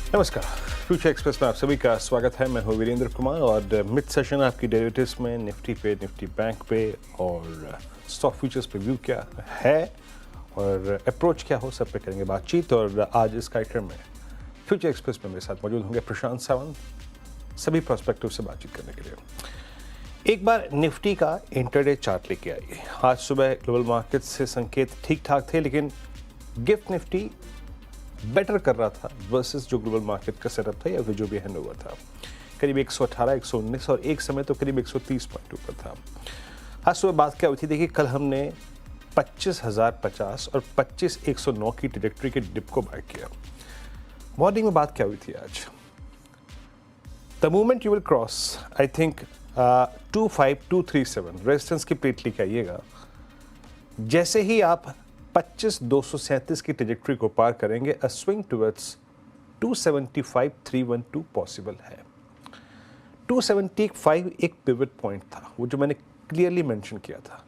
नमस्कार, future express में आप सभी का स्वागत है। मैं हूं वीरेंद्र कुमार और मिड सेशन आपकी डेरिवेटिव्स में निफ्टी पे, निफ्टी बैंक पे और स्टॉक फ्यूचर्स पे व्यू क्या है और अप्रोच क्या हो, सब पे करेंगे बातचीत। और आज इस कार्यक्रम में फ्यूचर एक्सप्रेस में मेरे साथ मौजूद होंगे प्रशांत सावंत, सभी प्रोस्पेक्टिव से बातचीत करने के लिए। एक बार निफ्टी का इंटरडे चार्ट लेके आइए। आज सुबह ग्लोबल मार्केट से संकेत ठीक ठाक थे, लेकिन गिफ्ट निफ्टी बेटर कर रहा था वर्सेस जो ग्लोबल मार्केट का सेटअप था या फिर जो भी हैंडओवर था। करीब 118, 119 और एक समय तो करीब 130 पॉइंट ऊपर था। आज सुबह बात क्या हुई थी, देखिए कल हमने 25,050 और 25,109 की ट्रैजेक्टरी के डिप को बाय किया। मॉर्निंग में बात क्या हुई थी आज, the movement you will cross I think 25237 resistance की प्लेट लेके आइएगा। जैसे ही आप 25,237 की ट्रैजेक्टरी को पार करेंगे, अ स्विंग टुवर्ड्स 275,312 पॉसिबल है। 275 एक पिवट पॉइंट था, वो जो मैंने क्लियरली मेंशन किया था।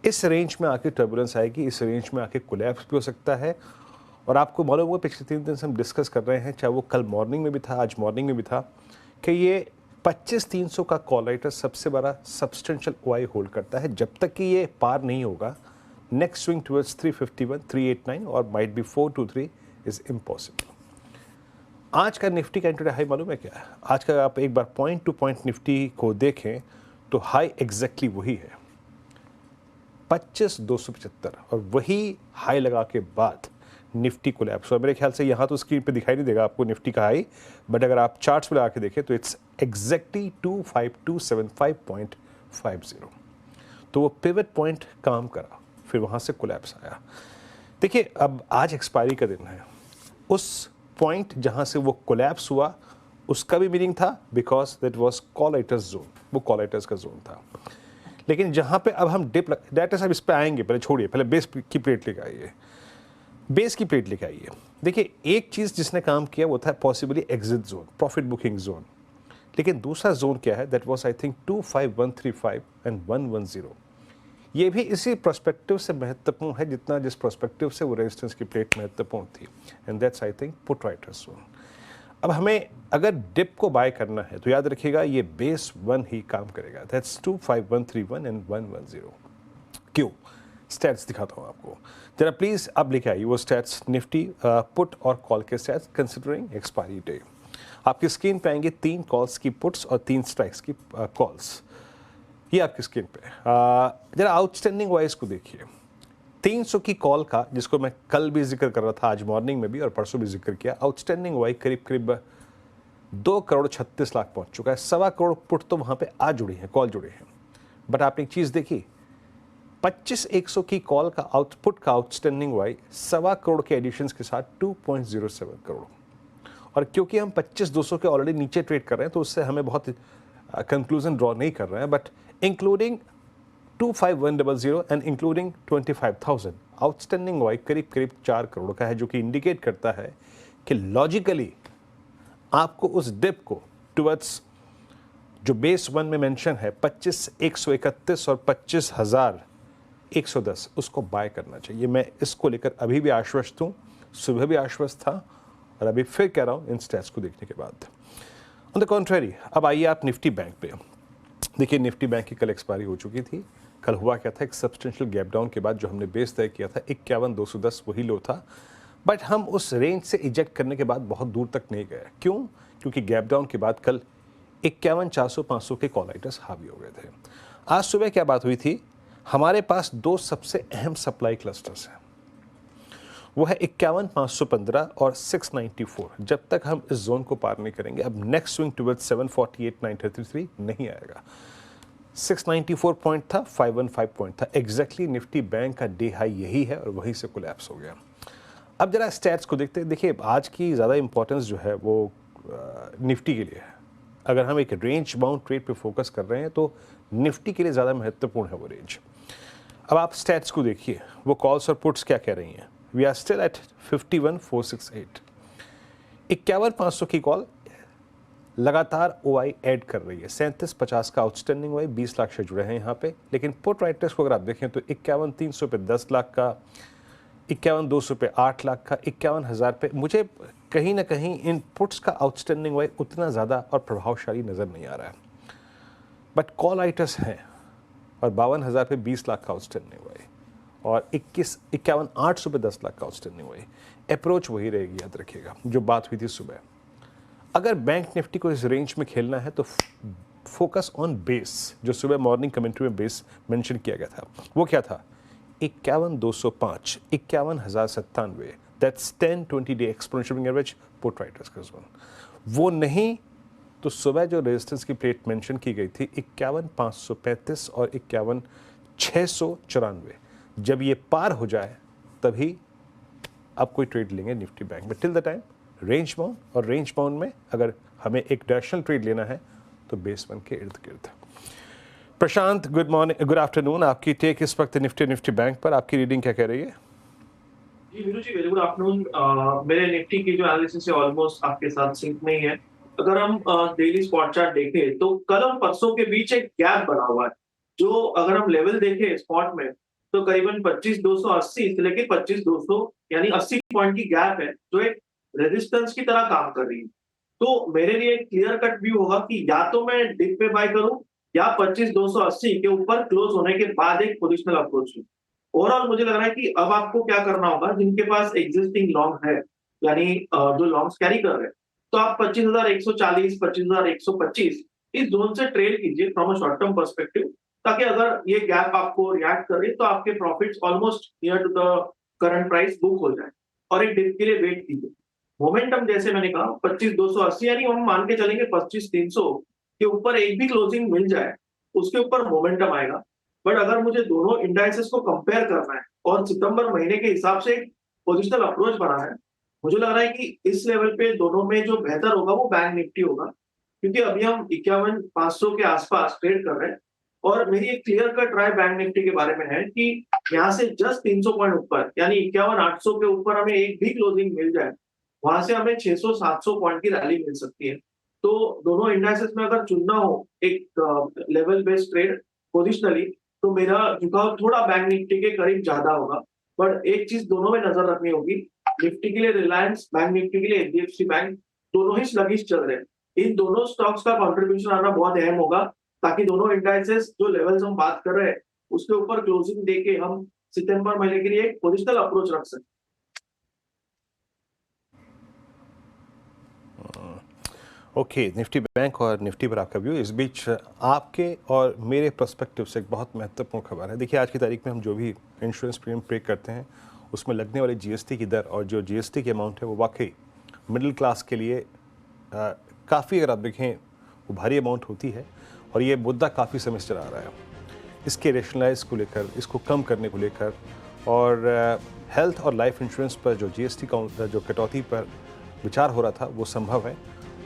इस रेंज में आके टर्बुलेंस आएगी, इस रेंज में आके कोलैप्स भी हो सकता है। और आपको मालूम होगा पिछले 3 दिन से हम डिस्कस कर रहे हैं, चाहे वो कल मॉर्निंग में भी था, आज मॉर्निंग में भी था, कि ये 25,300 का कॉल राइटर सबसे बड़ा सब्सटेंशियल ओआई होल्ड करता है। जब तक कि ये पार नहीं होगा, नेक्स्ट स्विंग टुवर्ड्स 351, 389 और माइट बी 423 इज इम्पॉसिबल। आज का निफ्टी का इंट्राडे हाई मालूम है क्या है? आज का आप एक बार पॉइंट टू पॉइंट निफ्टी को देखें तो हाई एग्जैक्टली वही है, 25,275, और वही हाई लगा के बाद निफ्टी कोलैप्स। और मेरे ख्याल से यहाँ तो स्क्रीन पे दिखाई नहीं देगा आपको निफ्टी का हाई, बट अगर आप चार्ट्स पे लगा के देखें तो इट्स एग्जैक्टली 25275.50। तो वो पिवट पॉइंट काम करा, फिर वहाँ से कोलैप्स आया। देखिए अब आज एक्सपायरी का दिन है, उस पॉइंट जहाँ से वो कोलैप्स हुआ उसका भी मीनिंग था, because that was call writers zone, वो कॉल राइटर्स का जोन था। लेकिन जहाँ पे अब हम डिप डायरेक्टर साहब इस पे आएंगे, पहले छोड़िए, पहले बेस की प्लेट लेके आइए, बेस की प्लेट लेके आइए। देखिए एक चीज़ जिसने काम किया वो था possibly exit zone, profit booking zone. लेकिन दूसरा जोन क्या है, that was I think 25135 and 110। ये भी इसी प्रोस्पेक्टिव से महत्वपूर्ण है जितना जिस प्रोस्पेक्टिव से वो रेजिस्टेंस की प्लेट महत्वपूर्ण थी, and that's I think put writers zone. अब हमें अगर डिप को बाय करना है तो याद रखिएगा ये बेस 1 ही काम करेगा, दैट्स 25131 एंड 110। क्यों? स्टैट्स दिखाता हूँ आपको जरा, प्लीज अब लेके आइए वो स्टैट्स, निफ्टी पुट और कॉल के स्टैट्स कंसिडरिंग एक्सपायरी डे। आपकी स्क्रीन पे आएंगे 3 कॉल्स की पुट्स और 3 स्ट्राइक्स की कॉल्स, ये आपकी स्क्रीन पे। जरा आउटस्टैंडिंग वाइज को देखिए। 300 की कॉल का, जिसको मैं कल भी जिक्र कर रहा था, आज मॉर्निंग में भी और परसों भी जिक्र किया, आउटस्टैंडिंग वाइज करीब करीब 2,36,00,000 पहुंच चुका है। 1.25 करोड़ पुट तो वहां पे आ जुड़ी हैं, कॉल जुड़े हैं। बट आपने एक चीज देखी, 25,100 की कॉल का आउटपुट का आउटस्टैंडिंग वाई 1.25 करोड़ के एडिशन के साथ 2.07 करोड़। और क्योंकि हम 25,200 के ऑलरेडी नीचे ट्रेड कर रहे हैं तो उससे हमें बहुत कंक्लूजन ड्रॉ नहीं कर रहे हैं, but including 25100 and including 25,000 outstanding वाई करीब करीब 4 करोड़ का है, जो कि इंडिकेट करता है कि लॉजिकली आपको उस डिप को टुवर्ड्स जो बेस 1 में मेंशन है 25,131 और 25,110, उसको बाय करना चाहिए। मैं इसको लेकर अभी भी आश्वस्त हूँ, सुबह भी आश्वस्त था और अभी फिर कह रहा हूँ इन स्टैट्स को देखने के बाद। ऑन द कॉन्ट्रेरी, अब आइए आप निफ्टी बैंक पे। देखिए निफ्टी बैंक की कल एक्सपायरी हो चुकी थी। कल हुआ क्या था, एक सब्सटेंशियल गैप डाउन के बाद जो हमने बेस तय किया था 51,210 वही लो था, बट हम उस रेंज से इजेक्ट करने के बाद बहुत दूर तक नहीं गए। क्यों? क्योंकि गैप डाउन के बाद कल 51,400-500 के कॉल राइटर्स हावी हो गए थे। आज सुबह क्या बात हुई थी, हमारे पास 2 सबसे अहम सप्लाई क्लस्टर्स हैं, वो है 51,515 और 694। जब तक हम इस जोन को पार नहीं करेंगे, अब नेक्स्ट स्विंग टुवर्ड्स 748,933 नहीं आएगा। 694 पॉइंट था, 515 पॉइंट था, एग्जैक्टली निफ्टी बैंक का डे हाई यही है और वहीं से कोलैप्स हो गया। अब जरा स्टैट्स को देखते हैं। देखिए आज की ज़्यादा इंपॉर्टेंस जो है वो निफ्टी के लिए है। अगर हम एक रेंज बाउंड ट्रेड पे फोकस कर रहे हैं तो निफ्टी के लिए ज़्यादा महत्वपूर्ण है वो रेंज। अब आप स्टैट्स को देखिए, वो कॉल्स और पुट्स क्या कह रही हैं। We are still at 51,468। 51,500 की कॉल लगातार ओआई ऐड कर रही है। 3750 का आउटस्टैंडिंग ओआई 20 लाख से जुड़े हैं यहाँ पे। लेकिन पुट राइटर्स को अगर आप देखें तो 51,300 पे 10 लाख का, 51,200 पे 8 लाख का, 51,000 पे। मुझे कहीं ना कहीं इनपुट्स का आउटस्टैंडिंग वाई उतना ज़्यादा और प्रभावशाली नज़र नहीं आ रहा है, बट कॉल राइटर्स हैं और 52,000 पे 20 लाख का आउटस्टैंडिंग वाई और 51,800 पे 10 लाख का आउटस्टैंडिंग वाई। अप्रोच वही रहेगी, याद रखिएगा जो बात हुई थी सुबह। अगर बैंक निफ्टी को इस रेंज में खेलना है तो फोकस ऑन बेस, जो सुबह मॉर्निंग कमेंट्री में बेस मेंशन किया गया था, वो क्या था? 51,205, 51,097, that's 10-20 day exponential average put writers का जोन। वो नहीं तो सुबह जो रेजिस्टेंस की प्लेट मेंशन की गई थी 51,535 और 51,694, जब ये पार हो जाए तभी आप कोई ट्रेड लेंगे निफ्टी बैंक में। Till the time range bound, और रेंज बाउंड में अगर हमें एक डायरेक्शनल ट्रेड लेना है तो बेस वन के इर्द गिर्द। प्रशांत, गुड मॉर्निंग, गुड आफ्टरनून। आपकी टेक इस वक्त निफ्टी बैंक पर, आपकी रीडिंग क्या कह रही है? जी वीरू जी, वेरी गुड आफ्टरनून। मेरे निफ्टी की जो एनालिसिस है ऑलमोस्ट आपके साथ सिंक में ही है। अगर हम डेली स्पॉट चार्ट देखें तो कल और परसों के बीच एक गैप बना हुआ है, जो अगर हम लेवल देखें स्पॉट में तो करीबन 25,280 से लेके 25,200 यानी 80 पॉइंट की गैप है, जो एक रेजिस्टेंस की तरह काम कर रही है। तो मेरे लिए क्लियर कट व्यू होगा कि या तो मैं डिप पे बाय करूं या 25,280 के ऊपर क्लोज होने के बाद एक पोजिशनल अप्रोच लूं। ओवरऑल मुझे लग रहा है कि अब आपको क्या करना होगा, जिनके पास एग्जिस्टिंग लॉन्ग है यानी जो लॉन्ग्स कैरी कर रहे हैं, तो आप 25,140, 25,125 इस जोन से ट्रेड कीजिए from a short term perspective, ताकि अगर ये गैप आपको रिएक्ट करे तो आपके profits almost near to the current price book हो जाए और एक डिप के लिए वेट कीजिए। मोमेंटम जैसे मैंने कहा 25,280 यानी हम मान के चलेंगे 25,300 के ऊपर एक भी क्लोजिंग मिल जाए, उसके ऊपर मोमेंटम आएगा। बट अगर मुझे दोनों इंडाइसेस को कंपेयर करना है और सितंबर महीने के हिसाब से एक पोजिशनल अप्रोच बनाना है, मुझे लग रहा है कि इस लेवल पे दोनों में जो बेहतर होगा वो बैंक निफ्टी होगा, क्योंकि अभी हम 51,500 के आसपास ट्रेड कर रहे हैं। और मेरी एक क्लियर कट राय बैंक निफ्टी के बारे में है कि यहाँ से जस्ट 300 पॉइंट ऊपर यानी 51,800 के ऊपर हमें एक भी क्लोजिंग मिल जाए, वहां से हमें 600-700 पॉइंट की रैली मिल सकती है। तो दोनों इंडाइसेस में अगर चुनना हो एक लेवल बेस्ड ट्रेड पोजिशनली, तो मेरा झुकाव थोड़ा बैंक निफ्टी के करीब ज्यादा होगा। पर एक चीज दोनों में नजर रखनी होगी, निफ्टी के लिए रिलायंस, बैंक निफ्टी के लिए एचडीएफसी बैंक दोनों ही स्लगिश चल रहे हैं। इन दोनों स्टॉक्स का कंट्रीब्यूशन आना बहुत अहम होगा, ताकि दोनों इंडाइसेस जो लेवल्स हम बात कर रहे हैं उसके ऊपर क्लोजिंग देके हम सितंबर महीने के लिए एक पोजिशनल अप्रोच रख सकते। ओके, निफ्टी बैंक और निफ्टी पर आपका व्यू। इस बीच आपके और मेरे पर्सपेक्टिव से एक बहुत महत्वपूर्ण खबर है। देखिए, आज की तारीख में हम जो भी इंश्योरेंस प्रीमियम पे करते हैं उसमें लगने वाली जीएसटी की दर और जो जीएसटी की अमाउंट है वो वाकई मिडिल क्लास के लिए काफ़ी, अगर आप देखें, वो भारी अमाउंट होती है और ये मुद्दा काफ़ी समय से चला आ रहा है। इसके रेशनलाइज को लेकर, इसको कम करने को लेकर, और हेल्थ और लाइफ इंश्योरेंस पर जो जीएसटी का जो कटौती पर विचार हो रहा था वो संभव है,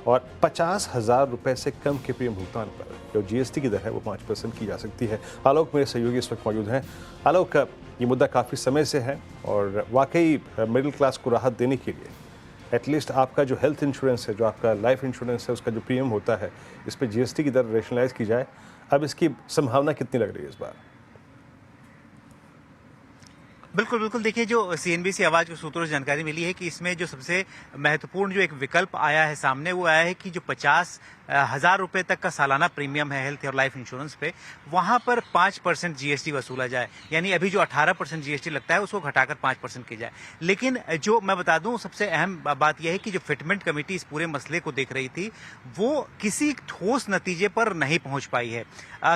और 50,000 रुपये से कम के प्रीमियम भुगतान पर जो जीएसटी की दर है वो 5% की जा सकती है। आलोक मेरे सहयोगी इस वक्त मौजूद हैं। आलोक, ये मुद्दा काफ़ी समय से है और वाकई मिडिल क्लास को राहत देने के लिए एटलीस्ट आपका जो हेल्थ इंश्योरेंस है, जो आपका लाइफ इंश्योरेंस है, उसका जो प्रीमियम होता है, इस पर जीएसटी की दर रेशनलाइज की जाए। अब इसकी संभावना कितनी लग रही है इस बार? बिल्कुल बिल्कुल, देखिए, जो सीएनबीसी आवाज के सूत्रों से जानकारी मिली है कि इसमें जो सबसे महत्वपूर्ण जो एक विकल्प आया है सामने, वो आया है कि जो 50,000 रुपए तक का सालाना प्रीमियम है हेल्थ और लाइफ इंश्योरेंस पे, वहां पर 5% जीएसटी वसूला जाए। यानी अभी जो 18% जीएसटी लगता है उसको घटाकर 5% की जाए। लेकिन जो मैं बता दूं, सबसे अहम बात यह है कि जो फिटमेंट कमेटी इस पूरे मसले को देख रही थी वो किसी ठोस नतीजे पर नहीं पहुंच पाई है।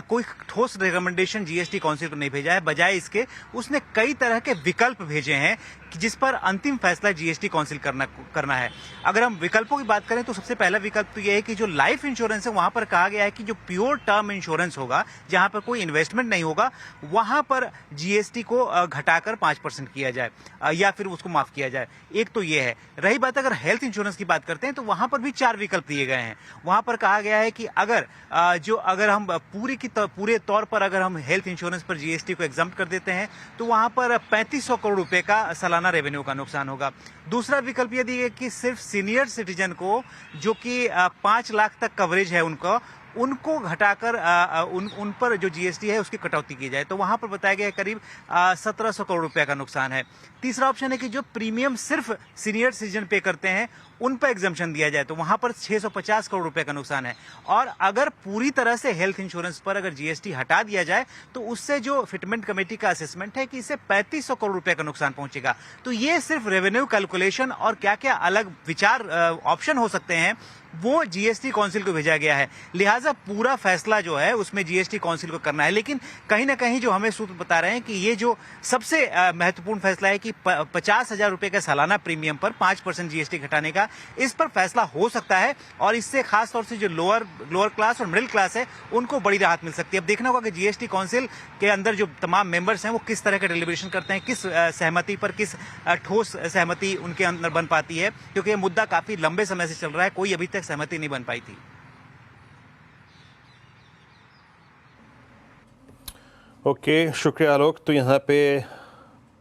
कोई ठोस रिकमेंडेशन जीएसटी काउंसिल को नहीं भेजा है, बजाय इसके उसने कई तरह के विकल्प भेजे हैं जिस पर अंतिम फैसला जीएसटी काउंसिल करना है। अगर हम विकल्पों की बात करें तो सबसे पहला विकल्प तो यह है कि जो लाइफ इंश्योरेंस है वहां पर कहा गया है कि जो प्योर टर्म इंश्योरेंस होगा, जहां पर कोई इन्वेस्टमेंट नहीं होगा, वहां पर जीएसटी को घटाकर 5% किया जाए या फिर उसको माफ किया जाए। एक तो यह है। रही बात अगर हेल्थ इंश्योरेंस की बात करते हैं तो वहां पर भी 4 विकल्प दिए गए हैं। वहां पर कहा गया है कि अगर हम पूरे तौर पर अगर हम हेल्थ इंश्योरेंस पर जीएसटी को एग्जम्प्ट कर देते हैं तो वहां पर 3500 करोड़ रुपए का सालाना रेवेन्यू का नुकसान होगा। दूसरा विकल्प यह दिया कि सिर्फ सीनियर सिटीजन को, जो कि 5 लाख तक कवरेज है उनको, उनको घटाकर उन पर जो जीएसटी है उसकी कटौती की जाए। तो वहां पर बताया गया है करीब 1700 करोड़ रुपए का नुकसान है। तीसरा ऑप्शन है कि जो प्रीमियम सिर्फ सीनियर सिटीजन पे करते हैं उन पर एग्जम्पशन दिया जाए, तो वहां पर 650 करोड़ रुपए का नुकसान है। और अगर पूरी तरह से हेल्थ इंश्योरेंस पर अगर जीएसटी हटा दिया जाए तो उससे जो फिटमेंट कमेटी का असेसमेंट है कि इससे 3500 करोड़ रुपए का नुकसान पहुंचेगा। तो ये सिर्फ रेवेन्यू कैलकुलेशन और क्या क्या अलग विचार ऑप्शन हो सकते हैं वो जीएसटी काउंसिल को भेजा गया है। लिहाजा पूरा फैसला जो है उसमें जीएसटी काउंसिल को करना है। लेकिन कहीं ना कहीं जो हमें सूत्र बता रहे हैं कि ये जो सबसे महत्वपूर्ण फैसला है कि 50,000 रुपए का सालाना प्रीमियम पर 5% जीएसटी घटाने का, इस पर फैसला हो सकता है और इससे खासतौर से जो लोअर क्लास और मिडिल क्लास है उनको बड़ी राहत मिल सकती है। अब देखना होगा कि जीएसटी काउंसिल के अंदर जो तमाम मेंबर्स हैं वो किस तरह का डिलिब्रेशन करते हैं, किस सहमति पर, किस ठोस सहमति उनके अंदर बन पाती है, क्योंकि ये मुद्दा काफी लंबे समय से चल रहा है, कोई अभी तक सहमति नहीं बन पाई थी। ओके, शुक्रिया आलोक। तो यहाँ पे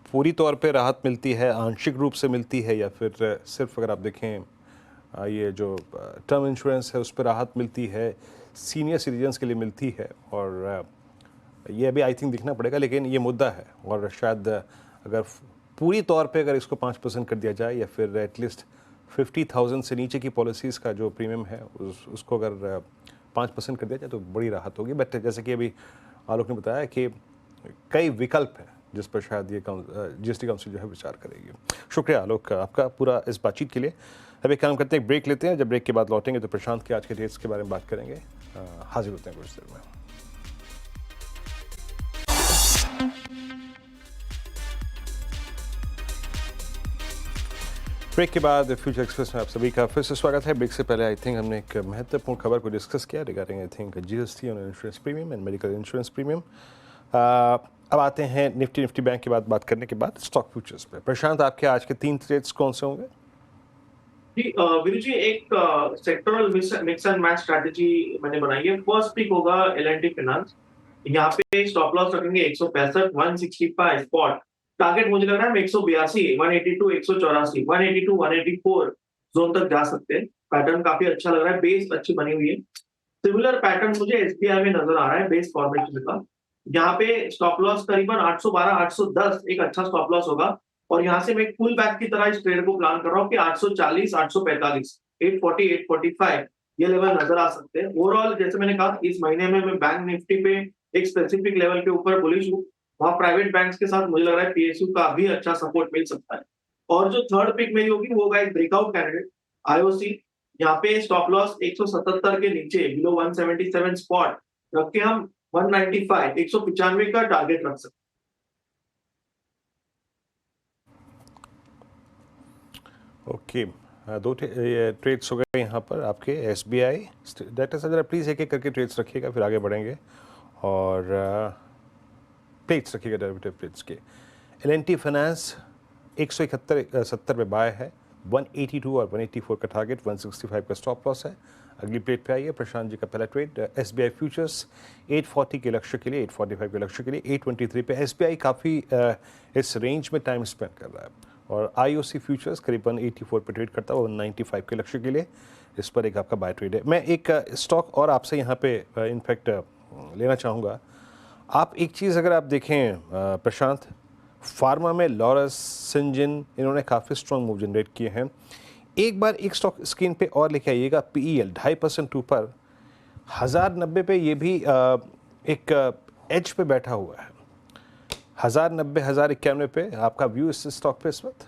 पूरी तौर पे राहत मिलती है, आंशिक रूप से मिलती है, या फिर सिर्फ अगर आप देखें ये जो टर्म इंश्योरेंस है उस पर राहत मिलती है, सीनियर सिटीजन्स के लिए मिलती है, और ये अभी आई थिंक दिखना पड़ेगा, लेकिन ये मुद्दा है। और शायद अगर पूरी तौर पे अगर इसको 5% कर दिया जाए, या फिर एटलीस्ट 50,000 से नीचे की पॉलिसीज़ का जो प्रीमियम है उसको अगर 5% कर दिया जाए तो बड़ी राहत होगी। बट जैसे कि अभी आलोक ने बताया कि कई विकल्प हैं जिस पर शायद ये जीएसटी काउंसिल जो है विचार करेगी। शुक्रिया आलोक आपका पूरा इस बातचीत के लिए। अब एक काम करते हैं, ब्रेक लेते हैं। जब ब्रेक के बाद लौटेंगे तो प्रशांत के आज के डेट्स के बारे में बात करेंगे। हाजिर होते हैं कुछ देर में। ब्रेक के बाद फ्यूचर एक्सप्रेस में आप सभी का फिर से स्वागत है। ब्रेक से पहले आई थिंक हमने एक महत्वपूर्ण खबर को डिस्कस किया regarding I think GST on insurance premium and medical insurance premium. अब आते हैं निफ्टी बैंक की बात करने के बाद स्टॉक फ्यूचर्स पे। प्रशांत, आपके आज के 3 ट्रेड्स कौन से होंगे? जी वीरू जी, एक sectoral mix and match strategy मैंने बनाई है। फर्स्ट पिक होगा एल&टी फाइनेंस। यहाँ पे स्टॉप लॉस रखेंगे 165, 165 स्पॉट। टारगेट मुझे लग रहा है 182, 182, 184, 182, 184 जोन तक जा सकते हैं। पैटर्न काफी अच्छा लग रहा है, बेस अच्छी बनी हुई है। सिमिलर पैटर्न मुझे एसबीआई में नजर आ रहा है बेस फॉर्मेशन का। यहाँ पे स्टॉप लॉस करीबन 812, 810 एक अच्छा स्टॉप लॉस होगा। और यहाँ से मैं एक पुल बैक की तरह इस ट्रेड को प्लान कर रहा हूँ कि 840, 845, 840, 845 ये लेवल नजर आ सकते हैं। ओवरऑल जैसे मैंने कहा, इस महीने में मैं बैंक निफ्टी पे एक स्पेसिफिक लेवल के ऊपर बुलिश हूँ। वहां प्राइवेट बैंक्स के साथ मुझे लग रहा है पीएसयू का भी अच्छा सपोर्ट मिल सकता है। और जो थर्ड पिक मेरी होगी वो होगा एक ब्रेकआउट कैंडिडेट आईओसी। यहाँ पे स्टॉप लॉस 177 के नीचे बिलो 177 स्पॉट रख के हम 195, 195 का टारगेट रख सकते हैं। ओके, दो ट्रेड्स हो गए यहाँ पर आपके एसबीआई। डेटा से जरा प्लीज़ एक एक करके ट्रेड्स रखिएगा, फिर आगे बढ़ेंगे। और प्लेट्स रखिएगा डेरिवेटिव प्लेट्स के। एल&टी फाइनेंस 171.70 पे बाय है, 182 और 184 का टारगेट, 165 का स्टॉप लॉस है। अगली प्लेट पे आइए, प्रशांत जी का पहला ट्रेड एसबीआई फ्यूचर्स 840 के लक्ष्य के लिए, 845 के लक्ष्य के लिए, 823 पे एसबीआई काफ़ी इस रेंज में टाइम स्पेंड कर रहा है। और आईओसी फ्यूचर्स करीबन 84 पे ट्रेड करता है, 195 के लक्ष्य के लिए। इस पर एक आपका बाय ट्रेड है। मैं एक स्टॉक और आपसे यहाँ पे इनफैक्ट लेना चाहूँगा। आप एक चीज़ अगर आप देखें प्रशांत, फार्मा में लॉरस, सिंजिन, इन्होंने काफ़ी स्ट्रॉन्ग मूव जनरेट किए हैं। एक बार एक स्टॉक स्क्रीन पे और लेके आइएगा, पीईएल 2.5% ऊपर 1090 पे, ये भी एक एज पे बैठा हुआ है। 1090, 1091 पे आपका व्यू इस स्टॉक पे इस वक्त?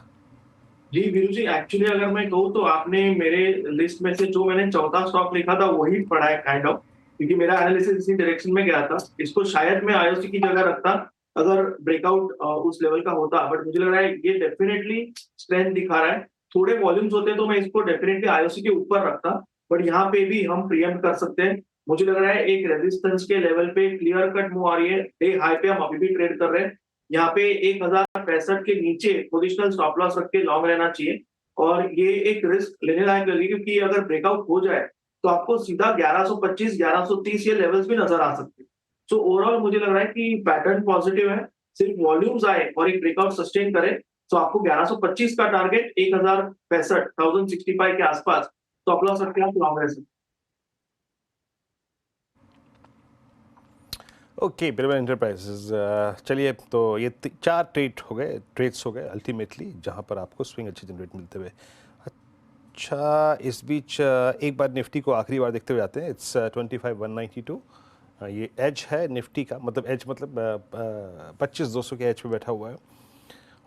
जी वीरू जी, एक्चुअली अगर मैं कहूँ तो आपने मेरे लिस्ट में से जो मैंने चौथा स्टॉक लिखा था वही पढ़ा है काइंड ऑफ, क्योंकि मेरा एनालिसिस इसी डायरेक्शन में गया था। इसको शायद मैं आईओसी की जगह रखता अगर ब्रेकआउट उस लेवल का होता, बट मुझे लग रहा है ये डेफिनेटली स्ट्रेंथ दिखा रहा है। थोड़े वॉल्यूम्स होते तो मैं इसको डेफिनेटली आईओसी के ऊपर रखता, बट यहाँ पे भी हम प्रीएम्प्ट कर सकते हैं। मुझे लग रहा है एक रेजिस्टेंस के लेवल पे क्लियर कट मूव आ रही है। डे हाई पे हम अभी भी ट्रेड कर रहे हैं। यहाँ पे 1065 के नीचे पोजिशनल स्टॉप लॉस रख के लॉन्ग रहना चाहिए। और ये एक रिस्क लेने लायक लगी, क्योंकि अगर ब्रेकआउट हो जाए तो आपको सीधा 1125, 1130 ये लेवल्स भी नजर आ सकते हैं। सो ओवरऑल मुझे लग रहा है कि पैटर्न पॉजिटिव है। सिर्फ वॉल्यूम्स आए और एक ब्रेकआउट सस्टेन करे तो आपको 1125 का टारगेट, 1065, 1065 के आसपास स्टॉप लॉस रख के आप लॉन्ग रह सकते हैं। ओके, पिरामिड एंटरप्राइजेज, चलिए तो ये 4 ट्रेड्स हो गए अल्टीमेटली, जहां पर आपको स्विंग अच्छे जनरेट मिलते हुए। अच्छा, इस बीच एक बार निफ्टी को आखिरी बार देखते हुए आते हैं। इट्स 25,192, ये एज है निफ्टी का, मतलब एज मतलब 25,200 के एज पे बैठा हुआ है।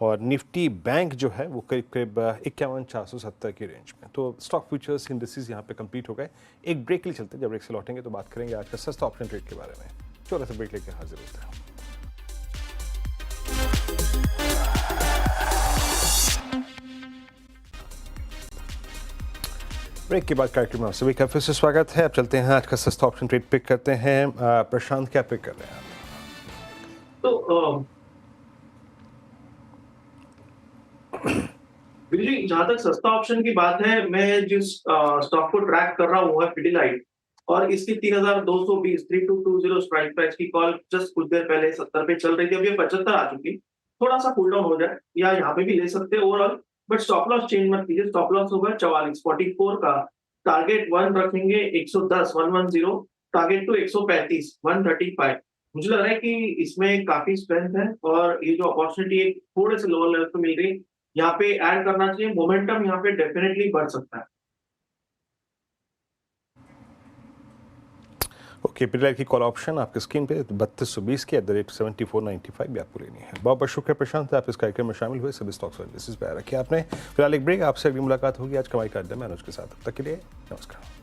और निफ्टी बैंक जो है वो करीब करीब 51,470 की रेंज में। तो स्टॉक फ्यूचर्स इंडिसेस यहाँ पे कंप्लीट हो गए। एक ब्रेक के लिए चलते हैं, जब ब्रेक से लौटेंगे तो बात करेंगे आज का सस्ता ऑप्शन ट्रेड के बारे में। छोटा सा ब्रेक लेके हाजिर होते हैं। ब्रेक के बाद कार्यक्रम में सभी का फिर से स्वागत है। अब चलते हैं आज का सस्ता ऑप्शन ट्रेड पिक करते हैं। प्रशांत, क्या पिक कर रहे हैं आप? तो जी, जहां तक सस्ता ऑप्शन की बात है, मैं जिस स्टॉक को ट्रैक कर रहा हूँ वो है पिडिलाइट, और इसकी 3220 3220 स्ट्राइक प्राइस की कॉल जस्ट कुछ देर पहले 70 पे चल रही थी। अब ये 75 आ चुकी, थोड़ा सा कूल डाउन हो जाए या यहाँ पे भी ले सकते हैं overall, but stop loss change मत कीजिए। स्टॉप लॉस होगा 44 का, टारगेट 1 रखेंगे 110 110, टारगेट टू 135 135। मुझे लग रहा है कि इसमें काफी स्ट्रेंथ है, और ये जो अपॉर्चुनिटी है थोड़े से लोअर लेवल पे मिल रही है, यहाँ पे ऐड करना चाहिए। मोमेंटम यहाँ पे डेफिनेटली बढ़ सकता है। ओके, पिडिलाइट की कॉल ऑप्शन आपके स्क्रीन पे 3220 के @7495 भी आपको लेनी है। बहुत बहुत शुक्रिया प्रशांत, आप इस कार्यक्रम में शामिल हुए। सभी स्टॉक्स और इंडेक्सेस पे रखिए आपने। फिलहाल एक ब्रेक, आपसे अगली मुलाकात होगी आज कमाई का अड्डा में अनुज के साथ। तब तक के लिए नमस्कार।